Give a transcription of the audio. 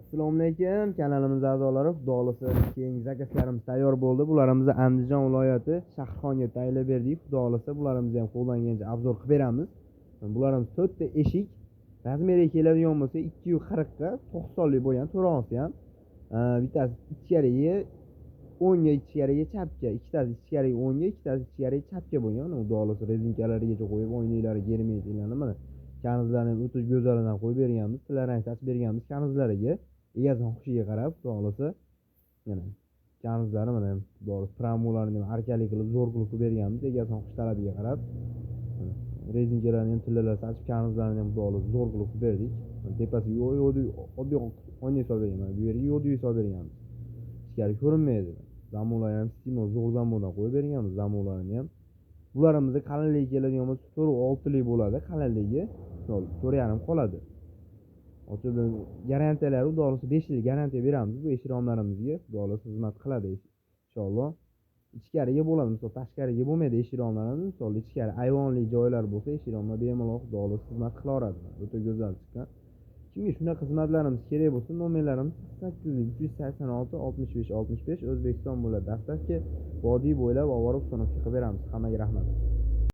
Assalomu alaykum, kanalimiz a'zolari, xudo xolasa keyingi zakazlarimiz tayyor bo'ldi. Bularimizni Andijon viloyati Shahrixonga tayyorlab berdik. Xudo xolasa bularimizni ham qo'ldan kelgancha obzor qilib beramiz. Bularimiz 4 ta eshik, razmeri keladigan bo'lsa 240 ga 90 lik bo'lgan, to'rog'isi ham. Bittasi ichkariga o'ngga, ichkariga chapga, ikkitasi ichkariga o'ngga, ikkitasi ichkariga chapga bo'lgan. Xudo xolasa rezinkalarigacha qo'yib, oynaklari germetiylarni mana kanizlarni ham o'ta go'zalidan qo'yib berganmiz. Tillarang tashib berganmiz kanizlariga. Egasini xushiga qarab, xudo xolasa mana kanizlari mana bor, trammolarni ham arkali qilib zo'r qilib berganmiz. Egasini xush talabiga qarab rezinkalarni ham tillalar tashib, kanizlarni ham xudo xolasa zo'r qilib berdik. Tepasiga oddiy oyna solib berganman. Bu yerga oddiy solib berganmiz. Ichkari ko'rinmaydi. Zamonlar ham stimul zo'r zamondan qo'yib berganmiz zamonlarni ham. Bularimizni qalinligi keladigan bo'lsa 4-6 lik bo'ladi, qalinligi 4,5 qoladi. Ochib garantiyalari xudo xolasa 5 yil garantiya beramiz bu eshik-romlarimizga. Xudo xolasa xizmat qiladi inshaalloh. Ichkariga bo'ladi, misol tashqariga bo'lmaydi eshik-romlarimiz. Misol ichkari ayvonli joylar bo'lsa, eshik-romlar bemalol xudo xolasa xizmat qilaveradi. O'ta go'zal chiqqan. Kimga shunaqa xizmatlarimiz kerak bo'lsa, nomerlarimiz 80386 65 65 O'zbekiston bo'ylab dastavka, vodiy bo'ylab oborib, so'nib chiqib beramiz. Hammaga rahmat.